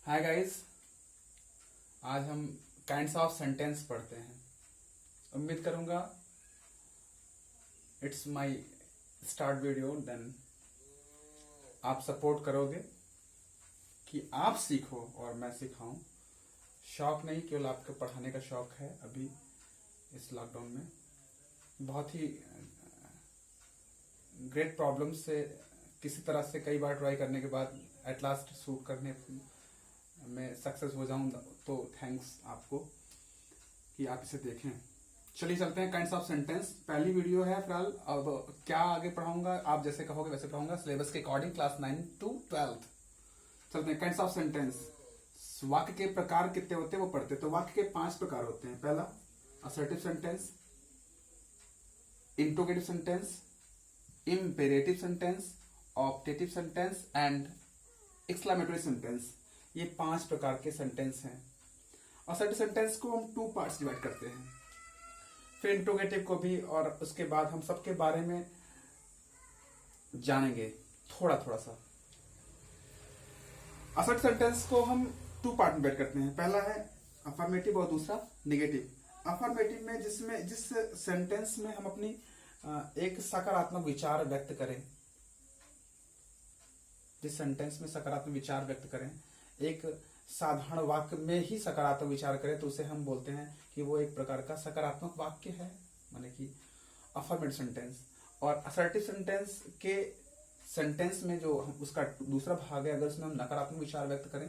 Hi guys, आज हम kinds of sentence पढ़ते हैं। उम्मीद करूंगा it's my start video, then आप सपोर्ट करोगे कि आप सीखो और मैं सिखाऊं। शौक नहीं, केवल आपके पढ़ाने का शौक है। अभी इस लॉकडाउन में बहुत ही ग्रेट प्रॉब्लम से किसी तरह से कई बार ट्राई करने के बाद एट लास्ट शूट करने में सक्सेस हो जाऊं, तो थैंक्स आपको कि आप इसे देखें। चलिए चलते हैं काइंड्स ऑफ सेंटेंस। पहली वीडियो है फिलहाल। अब क्या आगे पढ़ाऊंगा, आप जैसे कहोगे वैसे पढ़ाऊंगा, सिलेबस के अकॉर्डिंग, क्लास 9 to 12। चलते हैं काइंड्स ऑफ सेंटेंस। वाक्य के प्रकार कितने होते हैं वो पढ़ते हैं। तो वाक्य के 5 प्रकार होते हैं। पहला assertive sentence, interrogative sentence, imperative sentence, optative sentence and exclamatory sentence. ये 5 प्रकार के सेंटेंस हैं। असर्टिव सेंटेंस को हम 2 पार्ट्स डिवाइड करते हैं, फिर इंट्रोगेटिव को भी, और उसके बाद हम सबके बारे में जानेंगे थोड़ा थोड़ा सा। असर्टिव सेंटेंस को हम 2 पार्ट में डिवाइड करते हैं। पहला है अफर्मेटिव और दूसरा नेगेटिव। अफर्मेटिव में जिस सेंटेंस में हम अपनी एक सकारात्मक विचार व्यक्त करें, जिस सेंटेंस में सकारात्मक विचार व्यक्त करें, एक साधारण वाक्य में ही सकारात्मक विचार करें, तो उसे हम बोलते हैं कि वो एक प्रकार का सकारात्मक वाक्य है, माने कि अफर्मेटिव सेंटेंस। और असर्टिव सेंटेंस के सेंटेंस में जो उसका दूसरा भाग है, अगर उसमें हम नकारात्मक विचार व्यक्त करें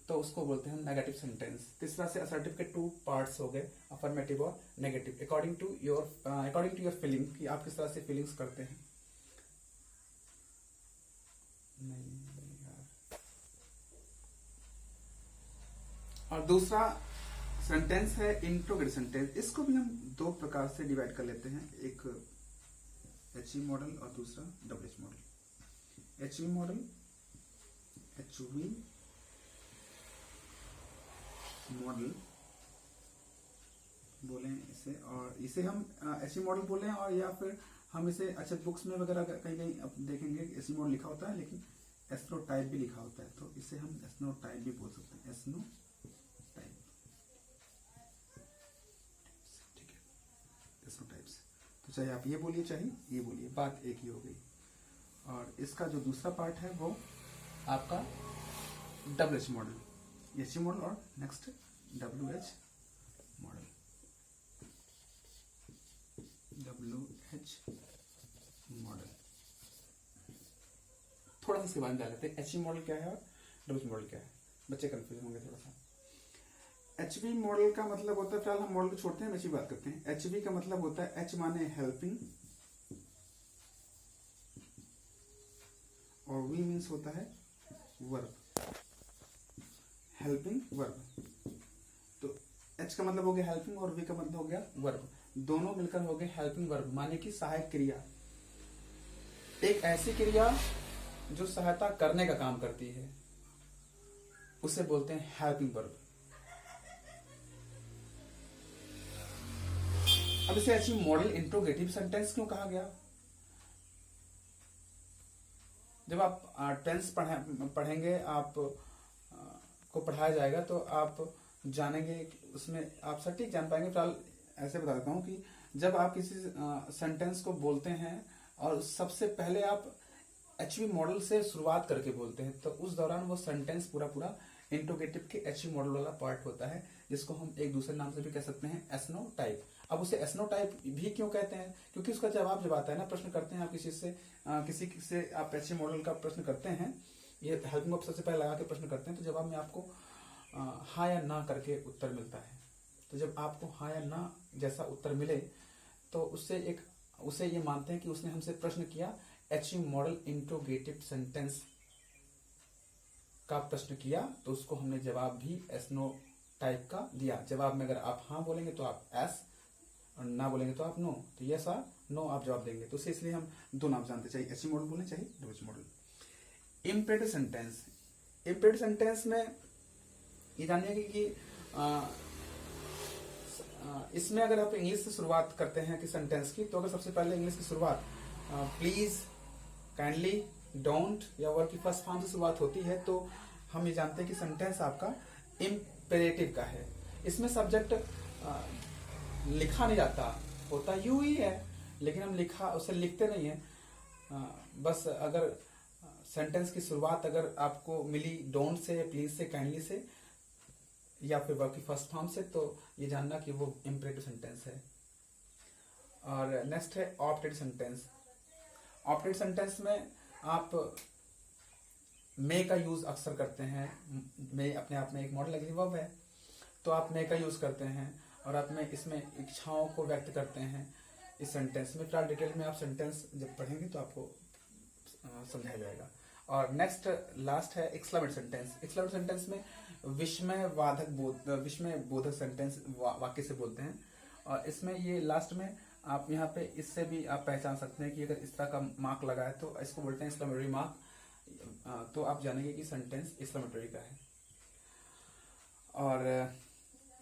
तो उसको बोलते हैं नेगेटिव सेंटेंस। इस तरह से असर्टिव के 2 पार्ट्स हो गए, अफर्मेटिव और negative, according to your feeling, कि आप किस तरह से फीलिंग्स करते हैं। और दूसरा सेंटेंस है इंट्रोगेटिव सेंटेंस। इसको भी हम 2 प्रकार से डिवाइड कर लेते हैं, एक HV मॉडल और दूसरा WH model. HV model, HV model बोले इसे, और इसे हम HV मॉडल बोले, और या फिर हम इसे अच्छा बुक्स में वगैरह कहीं कहीं देखेंगे HV मॉडल लिखा होता है, लेकिन एस्नो टाइप भी लिखा होता है, तो इसे हम एस्नो टाइप भी बोल सकते हैं। एस्नो टाइप, ठीक है, एस्नो टाइप्स। तो चाहे आप ये बोलिए चाहे ये बोलिए, बात एक ही हो गई। और इसका जो दूसरा पार्ट है वो आपका WH मॉडल, HV मॉडल और next WH model. WH model थोड़ा सा इसके बारे में जान लेते हैं। HV मॉडल क्या है और WH मॉडल क्या है, बच्चे कंफ्यूज होंगे थोड़ा सा। HV मॉडल का मतलब होता है, फिलहाल हम मॉडल को छोड़ते हैं, HV बात करते हैं। HV का मतलब होता है, H माने हेल्पिंग और V मीन्स होता है वर्ब, हेल्पिंग वर्ब। तो H का मतलब हो गया हेल्पिंग और V का मतलब हो गया वर्ब, दोनों मिलकर हो गए हेल्पिंग वर्ब, माने कि सहायक क्रिया। एक ऐसी क्रिया जो सहायता करने का काम करती है, उसे बोलते हैं हेल्पिंग वर्ब। अब इसे HV मॉडल इंट्रोगेटिव सेंटेंस क्यों कहा गया? जब आप टेंस पढ़ेंगे, आप को पढ़ाया जाएगा, तो आप जानेंगे कि उसमें आप सटीक जान पाएंगे। फिलहाल ऐसे बता देता हूं कि जब आप किसी सेंटेंस को बोलते हैं और सबसे पहले आप HV मॉडल से शुरुआत करके बोलते हैं, तो उस दौरान वो सेंटेंस पूरा इंट्रोगेटिव के HV मॉडल वाला पार्ट होता है, जिसको हम एक दूसरे नाम से भी कह सकते हैं एस्नो टाइप। अब उसे एस्नो टाइप भी क्यों कहते हैं? क्योंकि उसका जवाब जब आता है ना, प्रश्न करते हैं आप किसी से आप HV मॉडल का प्रश्न करते हैं, ये हेल्पिंग वर्ब सबसे पहले लगा के प्रश्न करते हैं, तो जवाब में आपको हाँ या ना करके उत्तर मिलता है। तो जब आपको हाँ या ना जैसा उत्तर मिले, तो उसे ये मानते हैं कि उसने हमसे प्रश्न किया, HV मॉडल इंट्रोगेटिव सेंटेंस का प्रश्न किया, तो उसको हमने जवाब भी एस्नो टाइप का दिया। जवाब में अगर आप हाँ बोलेंगे तो आप एस, और ना बोलेंगे तो आप नो, तो यस और नो आप जवाब देंगे। तो इसलिए हम 2 नाम जानते, चाहे HV मॉडल बोलें चाहे WH model. Imperative sentence, imperative sentence में ये जानिए कि इसमें अगर आप इंग्लिश से शुरुआत करते हैं कि सेंटेंस की, तो अगर सबसे पहले इंग्लिश की शुरुआत प्लीज, काइंडली, डोंट या वर्ड की फर्स्ट फॉर्म से शुरुआत होती है, तो हम ये जानते हैं कि सेंटेंस आपका इम्पेरेटिव का है। इसमें सब्जेक्ट लिखा नहीं जाता, होता यू ही है, लेकिन हम उसे लिखते नहीं है। बस अगर सेंटेंस की शुरुआत अगर आपको मिली डोंट से, प्लीज से, काइंडली से या फिर वर्ब की फर्स्ट फॉर्म से, तो ये जानना कि वो इम्पेरेटिव सेंटेंस है। और नेक्स्ट है ऑप्टेड सेंटेंस। ऑप्टेड सेंटेंस में आप मे का यूज अक्सर करते हैं। मे अपने आप में एक मॉडल एग्रीव वर्ब है, तो आप मे का यूज करते हैं और आप में इसमें इच्छाओं को व्यक्त करते हैं इस सेंटेंस में। फिलहाल डिटेल में आप सेंटेंस जब पढ़ेंगे तो आपको समझाया जाएगा। और नेक्स्ट लास्ट है एक्सक्लेमेटरी सेंटेंस। एक्सक्लेमेटरी सेंटेंस में विस्मय बोधक सेंटेंस वाक्य से बोलते हैं। और इसमें ये लास्ट में आप यहाँ पे इससे भी आप पहचान सकते हैं कि अगर इस तरह का मार्क लगा है तो इसको बोलते हैं एक्सक्लेमेटरी मार्क। तो आप जानेंगे कि सेंटेंस एक्सक्लेमेटरी का है। और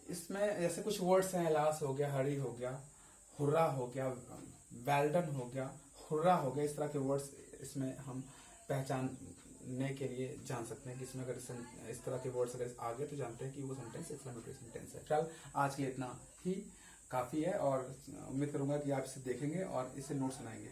इसमें जैसे कुछ वर्ड्स हैं, एलास हो गया, हरी हो गया, हुर्रा हो गया, वेल्डन हो गया, हुर्रा हो गया, इस तरह के वर्ड्स इसमें हम पहचानने के लिए जान सकते हैं कि इसमें अगर इस तरह के वर्ड्स अगर आ गए तो जानते हैं कि वो सेंटेंस एक्सक्लेमेटरी सेंटेंस है। फिलहाल आज के लिए इतना ही काफी है और उम्मीद करूंगा कि आप इसे देखेंगे और इसे नोट्स बनाएंगे।